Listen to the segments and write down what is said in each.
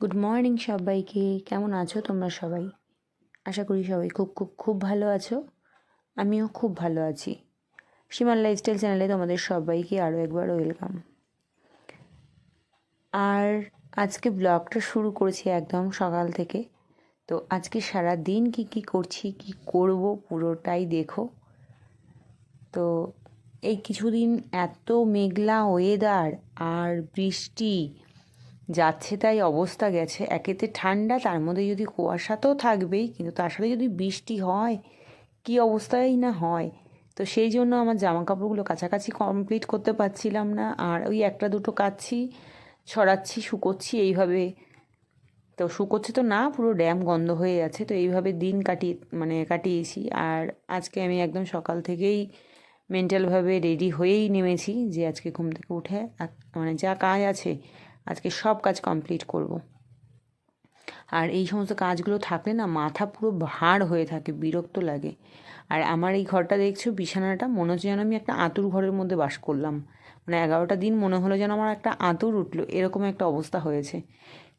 Good morning সবাইকে। কেমন আছো তোমরা সবাই? আশা করি সবাই খুব খুব খুব ভালো আছো। আমিও খুব ভালো আছি। সীমার লাইফস্টাইল চ্যানেলে তোমাদের সবাইকে আরও একবার ওয়েলকাম। আর আজকে ব্লগটা শুরু করেছি একদম সকাল থেকে। তো আজকে সারা দিন কি করছি, কি করব পুরোটাই দেখো। তো এই কিছুদিন এত মেঘলা ওয়েদার আর বৃষ্টি যাচ্ছে তাই অবস্থা গেছে। একেতে ঠান্ডা, তার মধ্যে যদি কুয়াশা তো থাকবেই, কিন্তু তার সাথে যদি বৃষ্টি হয় কি অবস্থাই না হয়। তো সেই জন্য আমার জামা কাপড়গুলো কাছাকাছি কমপ্লিট করতে পারছিলাম না, আর ওই একটা দুটো কাচ্ছি, ছড়াচ্ছি, শুকোচ্ছি এইভাবে। তো শুকোচ্ছে তো না, পুরো ড্যাম গন্ধ হয়ে যাচ্ছে। তো এইভাবে দিন কাটিয়েছি। আর আজকে আমি একদম সকাল থেকেই মেন্টালভাবে রেডি হয়েই নেমেছি যে আজকে ঘুম থেকে উঠে যা কাজ আছে আজকে সব কাজ কমপ্লিট করব। আর এই সমস্ত কাজগুলো থাকলে না মাথা পুরো ভার হয়ে থাকে, বিরক্ত লাগে। আর আমার এই ঘরটা দেখছো, বিছানাটা মনে হচ্ছে যেন আমি একটা আঁতুড় ঘরের মধ্যে বাস করলাম। 11টা দিন মনে হলো যেন আমার একটা আঁতুড় উঠলো, এরকম একটা অবস্থা হয়েছে।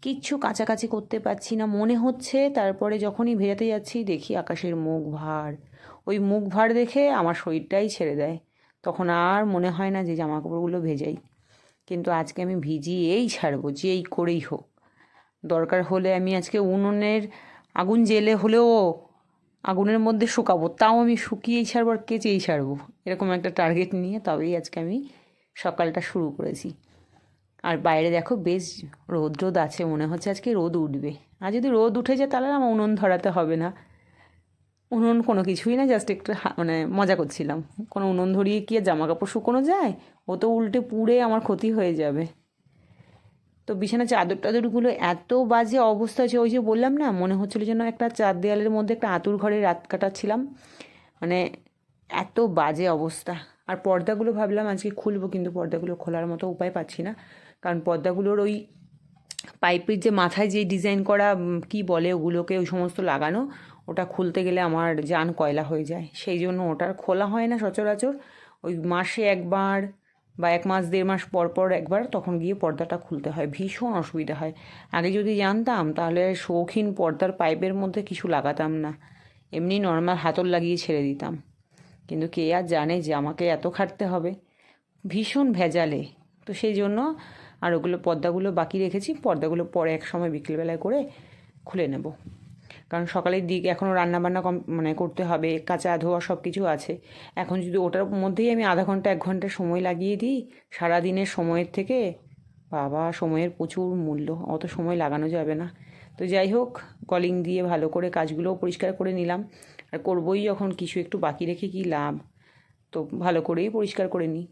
কিচ্ছু কাছাকাছি করতে পারছি না মনে হচ্ছে। তারপরে যখনই ভেজাতে যাচ্ছি দেখি আকাশের মুখ ভার। ওই মুখ ভার দেখে আমার শরীরটাই ছেড়ে দেয়। তখন আর মনে হয় না যে জামা কাপড়গুলো ভেজাই। কিন্তু আজকে আমি ভিজিয়েই ছাড়বো, যেই করেই হোক। দরকার হলে আমি আজকে উনুনের আগুন জ্বেলে হলেও আগুনের মধ্যে শুকাবো, তাও আমি শুকিয়েই ছাড়বো আর কেচেই ছাড়বো। এরকম একটা টার্গেট নিয়ে তবেই আজকে আমি সকালটা শুরু করেছি। আর বাইরে দেখো বেশ রোদ আছে, মনে হচ্ছে আজকে রোদ উঠবে। আর যদি রোদ উঠে যায় তাহলে আমার উনুন ধরাতে হবে না। উনুন কোনো কিছুই না, জাস্ট একটু মজা করছিলাম। কোনো উনুন ধরিয়ে কি আর জামা কাপড় শুকোনো যায়? ও তো উল্টে পুড়ে আমার ক্ষতি হয়ে যাবে। তো বিছানার চাদর টাদরগুলো এত বাজে অবস্থা হয়েছে, ওই যে বললাম না, মনে হচ্ছিলো যেন একটা চার দেয়ালের মধ্যে একটা আঁতুড় ঘরে রাত কাটাচ্ছিলাম। মানে এত বাজে অবস্থা। আর পর্দাগুলো ভাবলাম আজকে খুলবো, কিন্তু পর্দাগুলো খোলার মতো উপায় পাচ্ছি না। কারণ পর্দাগুলোর ওই পাইপের যে মাথায় যে ডিজাইন করা কি বলে ওগুলোকে, ওই সমস্ত লাগানো, ওটা খুলতে গেলে আমার জান কয়লা হয়ে যায়। সেই জন্য ওটার খোলা হয় না সচরাচর। ওই মাসে একবার বা 1 মাস 1.5 মাস পর পর একবার তখন গিয়ে পর্দাটা খুলতে হয়, ভীষণ অসুবিধা হয়। আগে যদি জানতাম তাহলে শৌখিন পর্দার পাইপের মধ্যে কিছু লাগাতাম না, এমনি নর্মাল হাতল লাগিয়ে ছেড়ে দিতাম। কিন্তু কে আর জানে যে আমাকে এত খাটতে হবে, ভীষণ ভেজালে। তো সেই জন্য আর ওগুলো পর্দাগুলো বাকি রেখেছি, পর্দাগুলো পরে এক সময় বিকেলবেলায় করে খুলে নেব। কারণ সকালের দিক এখনও রান্নাবান্না করতে হবে, কাচা ধোয়া সব কিছু আছে। এখন যদি ওটার মধ্যেই আমি আধা ঘন্টা 1 ঘন্টা সময় লাগিয়ে দিই সারাদিনের সময়ের থেকে, বাবা সময়ের প্রচুর মূল্য, অত সময় লাগানো যাবে না। তো যাই হোক, কলিং দিয়ে ভালো করে কাজগুলোও পরিষ্কার করে নিলাম। আর করবোই যখন, কিছু একটু বাকি রেখে কী লাভ। তো ভালো করেই পরিষ্কার করে নিই।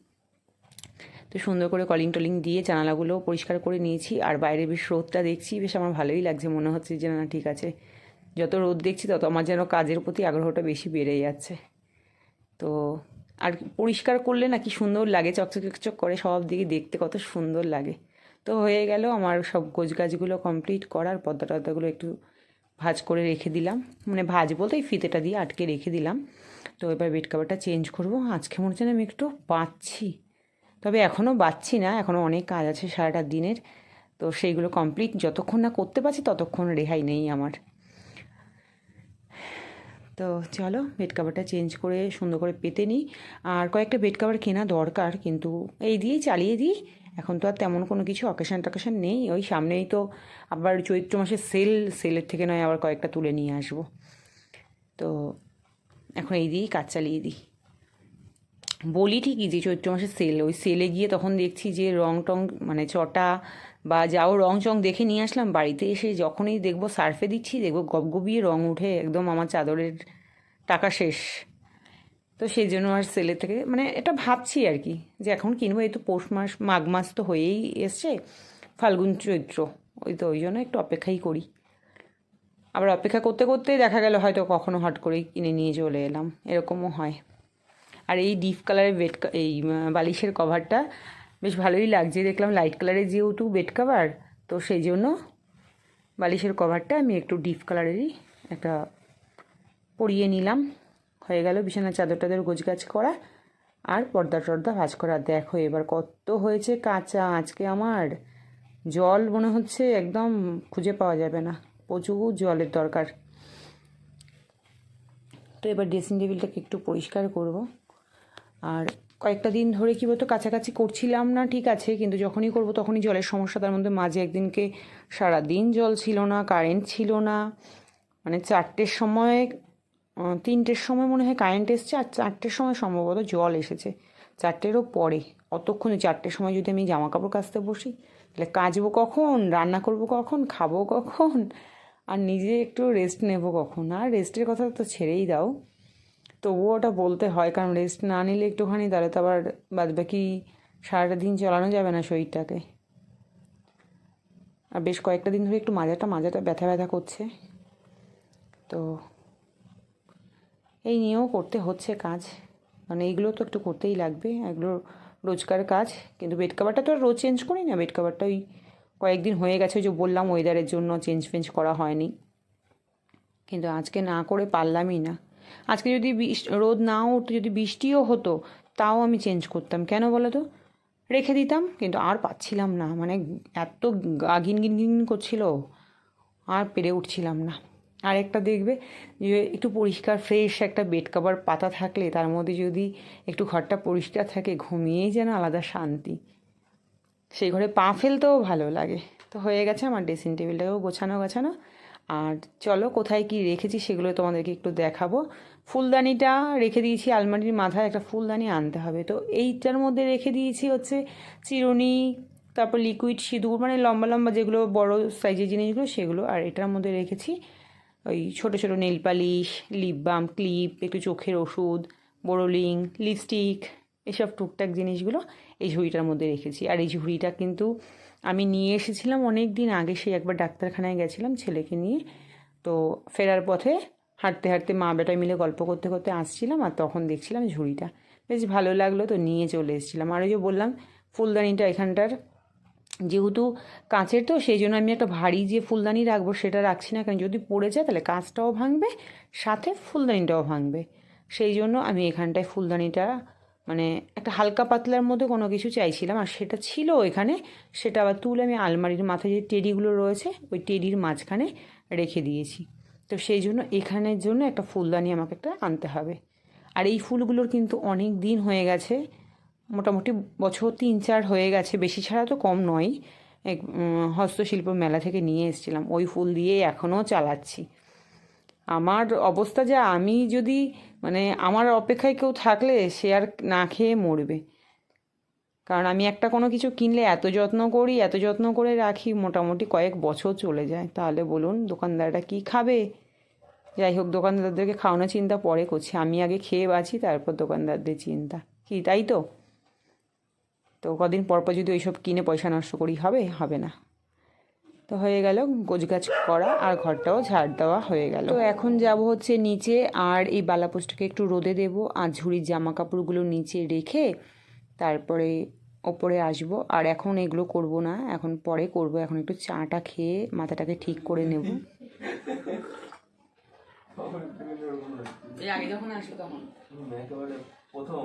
তো সুন্দর করে কলিং টলিং দিয়ে জানালাগুলোও পরিষ্কার করে নিয়েছি। আর বাইরে বেশ রোদটা দেখছি, বেশ আমার ভালোই লাগছে, মনে হচ্ছে যে না ঠিক আছে। যত রোদ দেখছি তত আমার যেন কাজের প্রতি আগ্রহটা বেশি বেড়ে যাচ্ছে। তো আর পরিষ্কার করলে না কি সুন্দর লাগে, চকচক চকচক করে, সব দিকে দেখতে কত সুন্দর লাগে। তো হয়ে গেল আমার সব গোছগাছগুলো কমপ্লিট করার। পর্দা টর্দাগুলো একটু ভাঁজ করে রেখে দিলাম, ভাঁজ বলতে এই ফিতেটা দিয়ে আটকে রেখে দিলাম। তো এবার বেড কাভারটা চেঞ্জ করবো। আজকে মনে হচ্ছে না আমি একটু বাঁচছি, তবে এখনও বাঁচছি না, এখনও অনেক কাজ আছে সারাটা দিনের। তো সেইগুলো কমপ্লিট যতক্ষণ না করতে পারছি ততক্ষণ রেহাই নেই আমার। তো চলো বেড কাভারটা চেঞ্জ করে সুন্দর করে পেতে নিই। আর কয়েকটা বেড কাভার কেনা দরকার, কিন্তু এই দিয়েই চালিয়ে দিই। এখন তো আর তেমন কোনো কিছু অকেশান টকেশান নেই। ওই সামনেই তো আবার চৈত্র মাসে সেলের থেকে নয় আবার কয়েকটা তুলে নিয়ে আসবো। তো এখন এই দিয়েই কাজ চালিয়ে দিই। বলি ঠিকই যে চৈত্র মাসের সেল, ওই সেলে গিয়ে তখন দেখছি যে রং টং চটা বা যাও রং চং দেখে নিয়ে আসলাম। বাড়িতে এসে যখনই দেখবো সার্ফে দিচ্ছি, দেখবো গবগবিয়ে রং উঠে একদম আমার চাদরের টাকা শেষ। তো সেই জন্য আর সেলের থেকে এটা ভাবছি আর কি, যে এখন কিনবো। এই তো পৌষ মাস, মাঘ মাস তো হয়েই এসছে, ফাল্গুন চৈত্র, ওই জন্য একটু অপেক্ষাই করি। আবার অপেক্ষা করতে করতে দেখা গেল হয়তো কখনো হট করেই কিনে নিয়ে চলে এলাম, এরকমও হয়। আর এই ডিপ কালারের বালিশের কভারটা বেশ ভালোই লাগছে, দেখলাম লাইট কালারের যেহেতু বেড কাভার, তো সেই জন্য বালিশের কভারটা আমি একটু ডিপ কালারেরই একটা পরিয়ে নিলাম। হয়ে গেল বিছানার চাদর টাদর গোছগাছ করা আর পর্দা টর্দা ভাঁজ করা। দেখো এবার কত হয়েছে কাঁচা আজকে আমার, জল মনে হচ্ছে একদম খুঁজে পাওয়া যাবে না, প্রচুর জলের দরকার। তো এবার ড্রেসিং টেবিলটাকে একটু পরিষ্কার করব। আর কয়েকটা দিন ধরে কী বলতো কাছাকাছি করছিলাম না, ঠিক আছে, কিন্তু যখনই করব তখনই জলের সমস্যা। তার মধ্যে মাঝে একদিনকে সারাদিন জল ছিল না, কারেন্ট ছিল না, মানে 4টের সময় 3টের সময় মনে হয় কারেন্ট এসছে, আর 4টের সময় সম্ভবত জল এসেছে, 4টেরও পরে। অতক্ষণে 4টের সময় যদি আমি জামা কাপড় কাচতে বসি, তাহলে কাচবো কখন, রান্না করব কখন, খাবো কখন, আর নিজে একটু রেস্ট নেব কখন? আর রেস্টের কথা তো ছেড়েই দাও, তবুও ওটা বলতে হয়, কারণ রেস্ট না নিলে একটুখানি তাহলে তো আবার বাদবাকি সারাটা দিন চালানো যাবে না শরীরটাকে। আর বেশ কয়েকটা দিন ধরে একটু মাজাটা ব্যথা ব্যথা করছে, তো এই নিয়েও করতে হচ্ছে কাজ, মানে এইগুলো তো একটু করতেই লাগবে, এগুলো রোজকার কাজ। কিন্তু বেড কাভারটা তো আর রোজ চেঞ্জ করি না, বেড কাভারটা ওই কয়েকদিন হয়ে গেছে, ওই যে বললাম ওয়েদারের জন্য চেঞ্জ করা হয়নি, কিন্তু আজকে না করে পারলামই না। আজকে যদি রোদ নাও উঠতো, যদি বৃষ্টিও হতো, তাও আমি চেঞ্জ করতাম। কেন বলো তো? রেখে দিতাম, কিন্তু আর পাচ্ছিলাম না, মানে এত গিন গিন গিন করছিল, আর পেরে উঠছিলাম না। আর একটা দেখবে যে একটু পরিষ্কার ফ্রেশ একটা বেড কভার পাতা থাকলে, তার মধ্যে যদি একটু ঘরটা পরিষ্কার থাকে, ঘুমিয়েই যেন আলাদা শান্তি, সেই ঘরে পা ফেলতেও ভালো লাগে। তো হয়ে গেছে আমার ড্রেসিং টেবিলটাকেও গোছানো। আর চলো কোথায় কি রেখেছি সেগুলো তোমাদেরকে একটু দেখাবো। ফুলদানিটা রেখে দিয়েছি আলমারির মাথায়, একটা ফুলদানি আনতে হবে। তো এইটার মধ্যে রেখে দিয়েছি হচ্ছে চিরুনি, তারপর লিকুইড সিঁদুর, মানে লম্বা লম্বা যেগুলো বড় সাইজের জিনিসগুলো সেগুলো। আর এটার মধ্যে রেখেছি ওই ছোটো ছোটো nail polish, lip balm, clip, একটু চোখের ওষুধ, বোরোলিং, লিপস্টিক, এসব টুকটাক জিনিসগুলো এই ঝুড়িটার মধ্যে রেখেছি। আর এই ঝুড়িটা কিন্তু আমি নিয়ে এসেছিলাম অনেক দিন আগে, সেই একবার ডাক্তারখানায় গেছিলাম ছেলেকে নিয়ে। তো ফেরার পথে হাঁটতে হাঁটতে মা বেটায় মিলে গল্প করতে করতে আসছিলাম, আর তখন দেখছিলাম ঝুড়িটা, বেশ ভালো লাগলো, তো নিয়ে চলে এসেছিলাম। আর ওই যে বললাম ফুলদানিটা এখানটার যেহেতু কাঁচের, তো সেই জন্য আমি একটা ভারী যে ফুলদানি রাখবো সেটা রাখছি না, কারণ যদি পড়ে যায় তাহলে কাঁচটাও ভাঙবে, সাথে ফুলদানিটাও ভাঙবে। সেই জন্য আমি এখানটায় ফুলদানিটা মানে একটা হালকা পাতলার মধ্যে কোনো কিছু চাইছিলাম, আর সেটা ছিল এখানে। সেটা আবার তুলে আমি আলমারির মাথায় যে টেডিগুলো রয়েছে ওই টেডির মাঝখানে রেখে দিয়েছি। তো সেই জন্য এখানের জন্য একটা ফুলদানি আমাকে একটা আনতে হবে। আর এই ফুলগুলোর কিন্তু অনেক দিন হয়ে গেছে, মোটামুটি বছর 3-4 হয়ে গেছে, বেশি ছাড়া তো কম নয়। এক হস্তশিল্প মেলা থেকে নিয়ে এসেছিলাম, ওই ফুল দিয়েই এখনও চালাচ্ছি। আমার অবস্থা যা, আমি যদি মানে আমার অপেক্ষায় কেউ থাকলে সে আর না খেয়ে মরবে, কারণ আমি একটা কোনো কিছু কিনলে এত যত্ন করে রাখি, মোটামুটি কয়েক বছর চলে যায়। তাহলে বলুন দোকানদাররা কী খাবে? যাই হোক, দোকানদারদেরকে খাওয়ানোর চিন্তা পরে করছি, আমি আগে খেয়ে বাঁচি, তারপর দোকানদারদের চিন্তা, কি তাই তো? তো কদিন পর পর যদি ওইসব কিনে পয়সা নষ্ট করি, হবে না। তো হয়ে গেল গোছগাছ করা, আর ঘরটাও ঝাড় দেওয়া হয়ে গেল। তো এখন যাব হচ্ছে নিচে, আর এই বালাপোস্টটাকে একটু রোদে দেবো, আর ঝুড়ির জামা কাপড়গুলো নিচে রেখে তারপরে ওপরে আসব। আর এখন এগুলো করব না, এখন পরে করব, এখন একটু চাটা খেয়ে মাথাটাকে ঠিক করে নেব। আগে যখন আসলো তখন প্রথম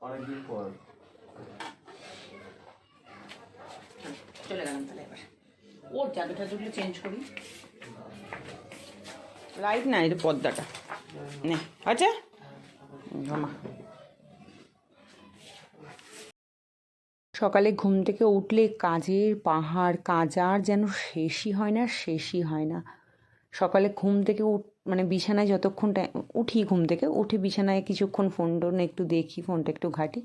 অনেকদিন পর চলে গেলাম। তাহলে এবার ওর চাদরগুলো চেঞ্জ করি। লাইট না, এটা পর্দাটা নে, আচ্ছা মামা। সকালে ঘুম থেকে উঠলে কাজের পাহাড়, কাজ আর যেন শেষই হয় না। সকালে ঘুম থেকে মানে বিছানায় যতক্ষণ উঠি, ঘুম থেকে উঠে বিছানায় কিছুক্ষণ ফোনটা একটু দেখি, ফোনটা একটু ঘাঁটি,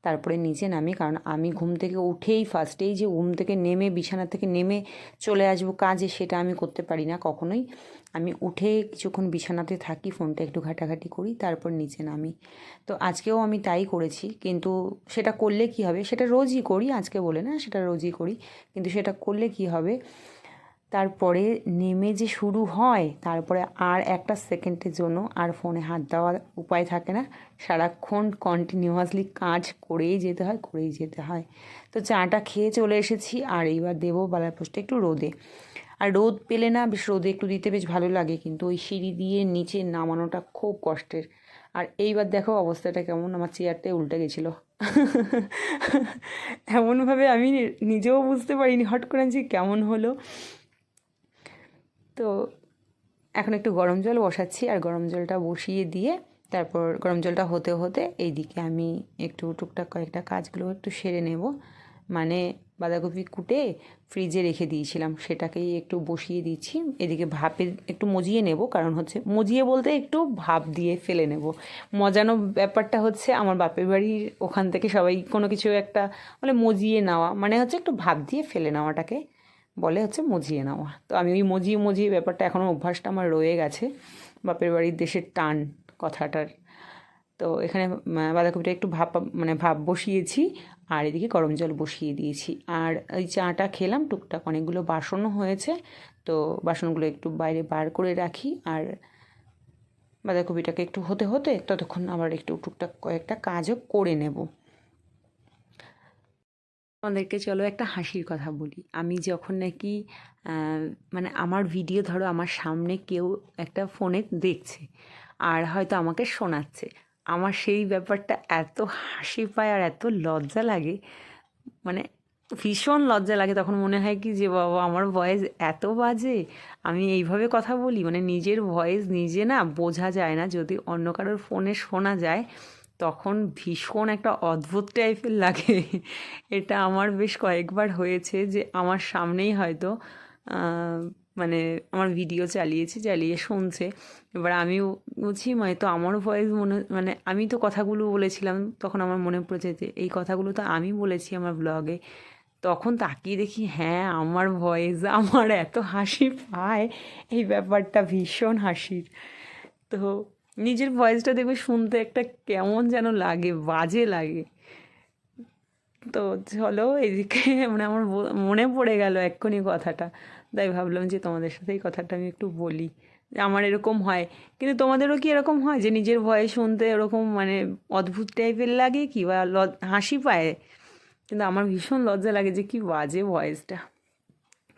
তারপরে নিচে নামি। কারণ আমি ঘুম থেকে উঠেই ফার্স্টেই যে ঘুম থেকে নেমে বিছানা থেকে নেমে চলে আসবো কাজে, সেটা আমি করতে পারি না কখনোই। আমি উঠে কিছুক্ষণ বিছানাতে থাকি, ফোনটা একটু ঘাটাঘাটি করি, তারপর নিচে নামি। তো আজকেও আমি তাই করেছি, কিন্তু সেটা করলে কি হবে, সেটা রোজই করি, আজকে বলে না, সেটা রোজই করি, কিন্তু সেটা করলে কি হবে, তারপরে নেমে যে শুরু হয়, তারপরে আর একটা সেকেন্ডের জন্য আর ফোনে হাত দেওয়ার উপায় থাকে না, সারাক্ষণ কন্টিনিউয়াসলি কাজ করেই যেতে হয়। তো চাটা খেয়ে চলে এসেছি, আর এইবার দেবো বালাপোস্টটা একটু রোদে। আর রোদ পেলে না, বেশ রোদে একটু দিতে বেশ ভালো লাগে, কিন্তু ওই সিঁড়ি দিয়ে নিচে নামানোটা খুব কষ্টের। আর এইবার দেখো অবস্থাটা কেমন, আমার চেয়ারটাই উল্টে গেছিলো, এমনভাবে আমি নিজেও বুঝতে পারিনি, হট করে যে কেমন হলো। তো এখন একটু গরম জল বসাচ্ছি, আর গরম জলটা বসিয়ে দিয়ে তারপর গরম জলটা হতে হতে এইদিকে আমি একটু টুকটাক কয়েকটা কাজগুলো একটু সেরে নেব। মানে বাঁধাকপি কুটে ফ্রিজে রেখে দিয়েছিলাম, সেটাকেই একটু বসিয়ে দিচ্ছি। এদিকে ভাপে একটু মজিয়ে নেব, কারণ হচ্ছে মজিয়ে বলতে একটু ভাপ দিয়ে ফেলে নেব। মজানো ব্যাপারটা হচ্ছে আমার বাপের বাড়ির ওখান থেকে সবাই কোনো কিছু একটা বলে মজিয়ে নেওয়া, মানে হচ্ছে একটু ভাপ দিয়ে ফেলে নেওয়াটাকে বলে হচ্ছে মজিয়ে নেওয়া। তো আমি ওই মজিয়ে মজিয়ে ব্যাপারটা এখনও অভ্যাসটা আমার রয়ে গেছে, বাপের বাড়ির দেশের টান কথাটার। তো এখানে বাঁধাকপিটা একটু মানে ভাপ বসিয়েছি, আর এদিকে গরম জল বসিয়ে দিয়েছি। আর ওই চাটা খেলাম, টুকটাক অনেকগুলো বাসনও হয়েছে, তো বাসনগুলো একটু বাইরে বার করে রাখি। আর বাঁধাকপিটাকে একটু হতে হতে ততক্ষণ আবার একটু টুকটাক কয়েকটা কাজও করে নেব। আমাদেরকে চলো একটা হাসির কথা বলি। আমি যখন নাকি মানে আমার ভিডিও ধরো আমার সামনে কেউ একটা ফোনে দেখছে আর হয়তো আমাকে শোনাচ্ছে, আমার সেই ব্যাপারটা এত হাসি পায় আর এত লজ্জা লাগে, মানে ভীষণ লজ্জা লাগে। তখন মনে হয় কি যে বাবা আমার ভয়েস এত বাজে, আমি এইভাবে কথা বলি, মানে নিজের ভয়েস নিজে না বোঝা যায় না, যদি অন্য কারোর ফোনে শোনা যায় তখন ভীষণ একটা অদ্ভুত টাইপের লাগে। এটা আমার বেশ কয়েকবার হয়েছে যে আমার সামনেই হয়তো মানে আমার ভিডিও চালিয়ে শুনছে, এবার আমিও বুঝি হয়তো আমার ভয়েস মানে আমি তো কথাগুলো বলেছিলাম, তখন আমার মনে পড়েছে যে এই কথাগুলো তো আমি বলেছি আমার ব্লগে। তখন তাকিয়ে দেখি হ্যাঁ আমার ভয়েস, আমার এত হাসি পায়, এই ব্যাপারটা ভীষণ হাসির। তো নিজের ভয়েসটা দেখবে শুনতে একটা কেমন যেন লাগে, বাজে লাগে। তো চলো এদিকে মানে আমার মনে পড়ে গেল এক্ষুনি কথাটা, তাই ভাবলাম যে তোমাদের সাথে এই কথাটা আমি একটু বলি যে আমার এরকম হয়। কিন্তু তোমাদেরও কি এরকম হয় যে নিজের ভয়েস শুনতে এরকম মানে অদ্ভুত টাইপের লাগে কি, বা হাসি পায়? কিন্তু আমার ভীষণ লজ্জা লাগে যে কি বাজে ভয়েসটা।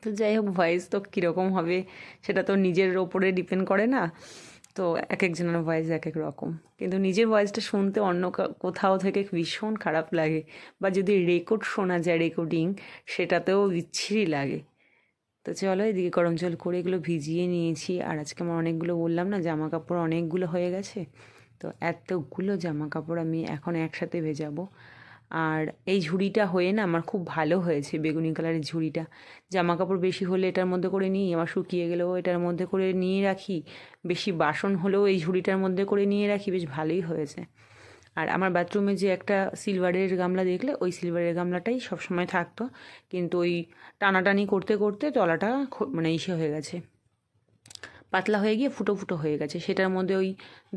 তো যাই হোক, ভয়েস তো কীরকম হবে সেটা তো নিজের ওপরে ডিপেন্ড করে না, তো এক একজনের ভয়েস এক এক রকম। কিন্তু নিজের ভয়েসটা শুনতে অন্য কোথাও থেকে ভীষণ খারাপ লাগে, বা যদি রেকর্ড শোনা যায় রেকর্ডিং, সেটাতেও বিচ্ছিরি লাগে। তো চলো এদিকে গরম জল করে এগুলো ভিজিয়ে নিয়েছি। আর আজকে আমার অনেকগুলো বললাম না জামা কাপড় অনেকগুলো হয়ে গেছে, তো এতগুলো জামা কাপড় আমি এখন একসাথে ভেজাবো। আর এই ঝুড়িটা হয়ে না আমার খুব ভালো হয়েছে, বেগুনি কালারের ঝুড়িটা। জামা কাপড় বেশি হলে এটার মধ্যে করে নিই, আমার শুকিয়ে গেলেও এটার মধ্যে করে নিয়ে রাখি, বেশি বাসন হলেও এই ঝুড়িটার মধ্যে করে নিয়ে রাখি, বেশ ভালোই হয়েছে। আর আমার বাথরুমে যে একটা সিলভারের গামলা দেখলে, ওই সিলভারের গামলাটাই সবসময় থাকতো, কিন্তু ওই টানাটানি করতে করতে তলাটা মানে ইসে হয়ে গেছে, পাতলা হয়ে গিয়ে ফুটো ফুটো হয়ে গেছে। সেটার মধ্যে ওই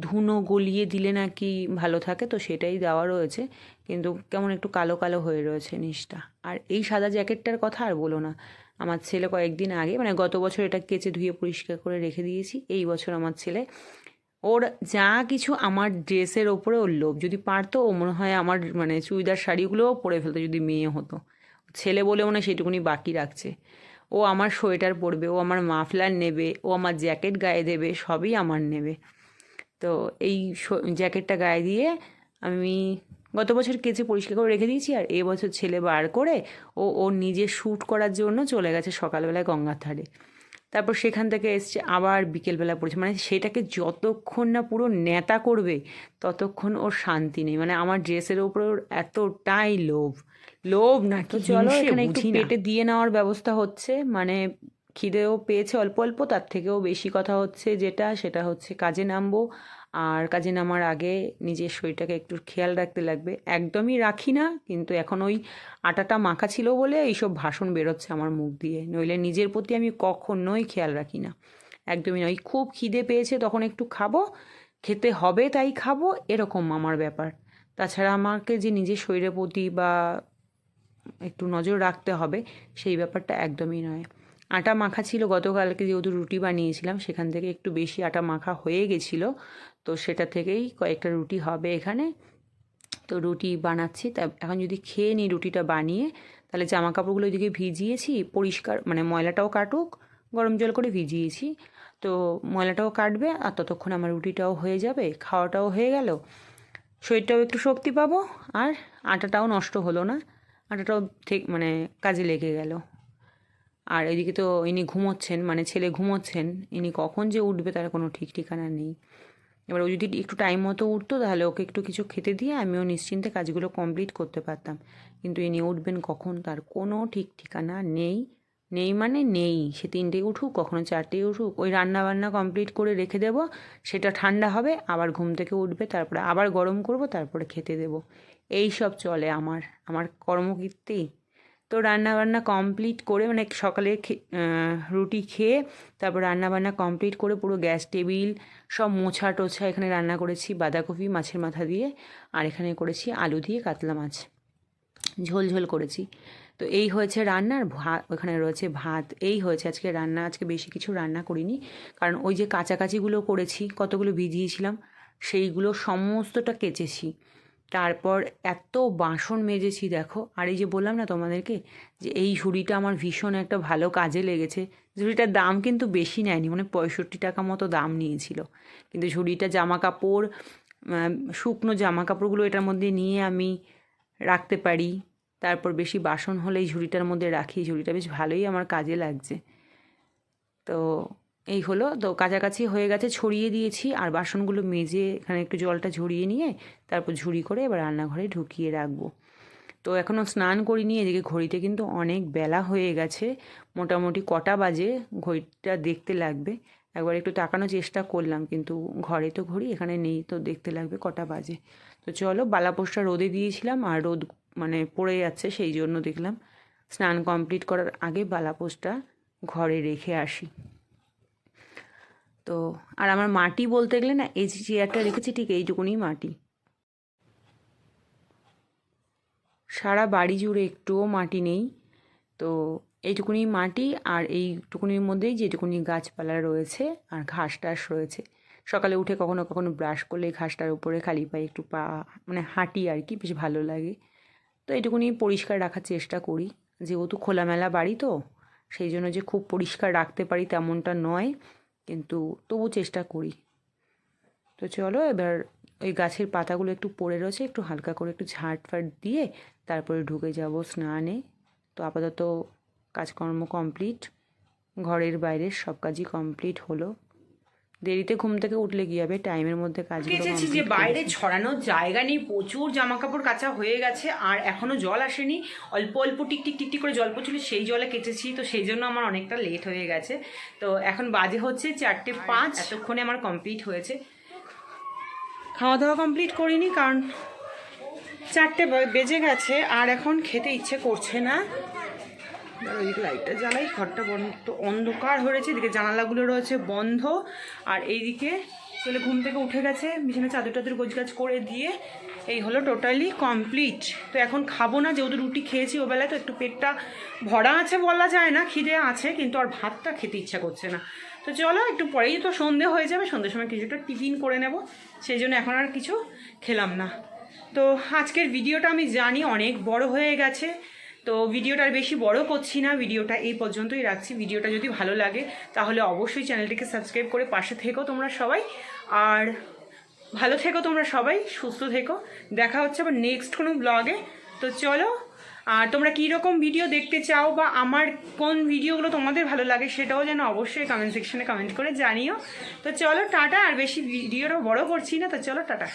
ধুনো গলিয়ে দিলে নাকি ভালো থাকে, তো সেটাই দেওয়া রয়েছে, কিন্তু কেমন একটু কালো কালো হয়ে রয়েছে নিচটা। আর এই সাদা জ্যাকেটটার কথা আর বলো না, আমার ছেলে কয়েকদিন আগে মানে গত বছর এটা কেচে ধুয়ে পরিষ্কার করে রেখে দিয়েছি, এই বছর আমার ছেলে ওর যা কিছু আমার ড্রেসের ওপরে ওর লোভ, যদি পারতো ও মনে হয় আমার মানে চুড়িদার শাড়িগুলোও পরে ফেলতো যদি মেয়ে হতো। ছেলে বলে মনে হয় সেটুকুনি বাকি রাখছে। ও আমার সোয়েটার পরবে, ও আমার মাফলার নেবে, ও আমার জ্যাকেট গায়ে দেবে, সবই আমার নেবে। তো এই জ্যাকেটটা গায়ে দিয়ে আমি গত বছর কেচে পরিষ্কার করে রেখে দিয়েছি, আর এবছর ছেলে বার করে ও ওর নিজে শ্যুট করার জন্য চলে গেছে সকালবেলায় গঙ্গার ধারে। তারপর সেখান থেকে এসছে আবার বিকেলবেলা পড়েছে, মানে সেটাকে যতক্ষণ না পুরো নেতা করবে ততক্ষণ ওর শান্তি নেই। মানে আমার ড্রেসের ওপরে ওর এতটাই লোভ, লোভ না তো চলো এখানে একটু পেটে দিয়ে নেওয়ার ব্যবস্থা হচ্ছে, মানে খিদেও পেয়েছে অল্প অল্প, তার থেকেও বেশি কথা হচ্ছে যেটা, সেটা হচ্ছে কাজে নামবো। আর কাজে নামার আগে নিজের শরীরটাকে একটু খেয়াল রাখতে লাগবে, একদমই রাখি না, কিন্তু এখন ওই আটাটা মাখা ছিল বলে এইসব ভাষণ বেরোচ্ছে আমার মুখ দিয়ে, নইলে নিজের প্রতি আমি কখনোই খেয়াল রাখি না, একদমই নয়। খুব খিদে পেয়েছে তখন একটু খাবো, খেতে হবে তাই খাবো, এরকম আমার ব্যাপার। তাছাড়া আমাকে যে নিজের শরীরের প্রতি বা একটু নজর রাখতে হবে, সেই ব্যাপারটা একদমই নয়। আটা মাখা ছিল গতকালকে, যেহেতু রুটি বানিয়েছিলাম সেখান থেকে একটু বেশি আটা মাখা হয়ে গেছিলো, তো সেটা থেকেই কয়েকটা রুটি হবে এখানে। তো রুটি বানাচ্ছি, তা এখন যদি খেয়ে নিই রুটিটা বানিয়ে, তাহলে জামা কাপড়গুলো ওইদিকে ভিজিয়েছি পরিষ্কার, মানে ময়লাটাও কাটুক, গরম জল করে ভিজিয়েছি, তো ময়লাটাও কাটবে, আর ততক্ষণ আমার রুটিটাও হয়ে যাবে, খাওয়াটাও হয়ে গেল। শরীরটাও একটু শক্তি পাবো, আর আটাটাও নষ্ট হলো না, আটাটাও ঠিক মানে কাজে লেগে গেল। আর এদিকে তো ইনি ঘুমোচ্ছেন, মানে ছেলে ঘুমোচ্ছেন, ইনি কখন যে উঠবে তার কোনো ঠিক ঠিকানা নেই। এবার ও যদি একটু টাইম মতো উঠতো তাহলে ওকে একটু কিছু খেতে দিয়ে আমিও নিশ্চিন্তে কাজগুলো কমপ্লিট করতে পারতাম, কিন্তু ইনি উঠবেন কখন তার কোনো ঠিক ঠিকানা নেই। নেই মানে নেই, সে 3টেয় উঠুক, কখনো 4টেয় উঠুক, ওই রান্না বান্না কমপ্লিট করে রেখে দেবো, সেটা ঠান্ডা হবে, আবার ঘুম থেকে উঠবে, তারপরে আবার গরম করব, তারপরে খেতে দেবো। এই সব চলে আমার আমার কর্মকীর্তি। তো রান্নাবান্না কমপ্লিট করে মানে সকালে রুটি খেয়ে তারপর রান্নাবান্না কমপ্লিট করে পুরো গ্যাস টেবিল সব মোছা টোছা, এখানে রান্না করেছি বাঁধাকপি মাছের মাথা দিয়ে, আর এখানে করেছি আলু দিয়ে কাতলা মাছ, ঝোল ঝোল করেছি। তো এই হয়েছে রান্নার ভাত, ওখানে রয়েছে ভাত, এই হয়েছে আজকে রান্না। আজকে বেশি কিছু রান্না করিনি, কারণ ওই যে কাচাকাচিগুলো করেছি, কতগুলো ভিজিয়েছিলাম, সেইগুলো সমস্তটা কেচেছি। তারপর এত বাসন মেজেছি দেখো। আর এই যে বললাম না তোমাদেরকে যে এই ঝুড়িটা আমার ভীষণ একটা ভালো কাজে লেগেছে। ঝুড়িটার দাম কিন্তু বেশি নেয়নি, মানে 65 টাকা মতো দাম নিয়েছিল, কিন্তু ঝুড়িটা জামা কাপড়, শুকনো জামা কাপড়গুলো এটার মধ্যে নিয়ে আমি রাখতে পারি। তারপর বেশি বাসন হলে এই ঝুড়িটার মধ্যে রাখি, ঝুড়িটা বেশ ভালোই আমার কাজে লাগছে। তো এই হলো, তো কাছাকাছি হয়ে গেছে, ছড়িয়ে দিয়েছি, আর বাসনগুলো মেজে এখানে একটু জলটা ঝরিয়ে নিয়ে তারপর ঝুড়ি করে এবার রান্নাঘরে ঢুকিয়ে রাখবো। তো এখনও স্নান করিনি, এদিকে ঘড়িতে কিন্তু অনেক বেলা হয়ে গেছে, মোটামুটি কটা বাজে ঘড়িটা দেখতে লাগবে, একবার একটু তাকানোর চেষ্টা করলাম, কিন্তু ঘরে তো ঘড়ি এখানে নেই, তো দেখতে লাগবে কটা বাজে। তো চলো, বালাপোষটা রোদে দিয়েছিলাম আর রোদ মানে পড়ে যাচ্ছে, সেই জন্য দেখলাম স্নান কমপ্লিট করার আগে বালাপোষটা ঘরে রেখে আসি। তো আর আমার মাটি বলতে গেলে না, এই চেয়ারটা রেখেছি ঠিক এইটুকুনি মাটি, সারা বাড়ি জুড়ে একটুও মাটি নেই। তো এইটুকুনি মাটি, আর এইটুকুনির মধ্যেই যেটুকুনি গাছপালা রয়েছে আর ঘাস টাস রয়েছে। সকালে উঠে কখনো কখনো ব্রাশ করলে ঘাসটার উপরে খালি পায়ে একটু পা মানে হাঁটি আর কি, বেশ ভালো লাগে। তো এইটুকুনি পরিষ্কার রাখার চেষ্টা করি, যেহেতু খোলামেলা বাড়ি, তো সেই জন্য যে খুব পরিষ্কার রাখতে পারি তেমনটা নয়, কিন্তু তবু চেষ্টা করি। তো চলো, এবার ওই গাছের পাতাগুলো একটু পড়ে রয়েছে, একটু হালকা করে একটু ঝাঁট ফাট দিয়ে তারপরে ঢুকে যাব স্নানে। তো আপাতত কাজকর্ম কমপ্লিট, ঘরের বাইরের সব কাজই কমপ্লিট হলো। দেরিতে ঘুম থেকে উঠলে কি হবে, টাইমের মধ্যে কাজগুলো কেচেছি যে বাইরে ছড়ানোর জায়গা নেই, প্রচুর জামা কাপড় কাচা হয়ে গেছে, আর এখনো জল আসেনি, অল্প অল্প টিকটিক টিকটিক করে জল পড়ছিল, সেই জলে কেচেছি, তো সেই জন্য আমার অনেকটা লেট হয়ে গেছে। তো এখন বাজে হচ্ছে 4:05, এতক্ষণে আমার কমপ্লিট হয়েছে। খাওয়া দাওয়া কমপ্লিট করিনি, কারণ 4টে বেজে গেছে, আর এখন খেতে ইচ্ছে করছে না। ওইদিকে লাইটটা জ্বালাই, ঘরটা বন্ধ অন্ধকার হয়েছে, এদিকে জানালাগুলো রয়েছে বন্ধ, আর এইদিকে ছেলে ঘুম থেকে উঠে গেছে, বিছানা চাদর টাদর গোছগাছ করে দিয়ে এই হলো টোটালি কমপ্লিট। তো এখন খাবো না, যেহেতু রুটি খেয়েছি ওবেলায়, তো একটু পেটটা ভরা আছে বলা যায় না, খিদে আছে, কিন্তু আর ভাতটা খেতে ইচ্ছা করছে না। তো চলো, একটু পরেই তো সন্ধে হয়ে যাবে, সন্ধ্যের সময় কিছুটা টিফিন করে নেব, সেই জন্য এখন আর কিছু খেলাম না। তো আজকের ভিডিওটা আমি জানি অনেক বড় হয়ে গেছে, তো ভিডিওটা আর বেশি বড় করছি না, ভিডিওটা এই পর্যন্তই রাখছি। ভিডিওটা যদি ভালো লাগে তাহলে অবশ্যই চ্যানেলটিকে সাবস্ক্রাইব করে পাশে থেকো তোমরা সবাই, আর ভালো থেকো তোমরা সবাই, সুস্থ থেকো। দেখা হচ্ছে আবার নেক্সট কোনো ব্লগে। তো চলো, আর তোমরা কীরকম ভিডিও দেখতে চাও বা আমার কোন ভিডিওগুলো তোমাদের ভালো লাগে সেটাও যেন অবশ্যই কমেন্ট সেকশনে কমেন্ট করে জানিও। তো চলো টাটা, আর বেশি ভিডিওটা বড় করছি না, তো চলো টাটা।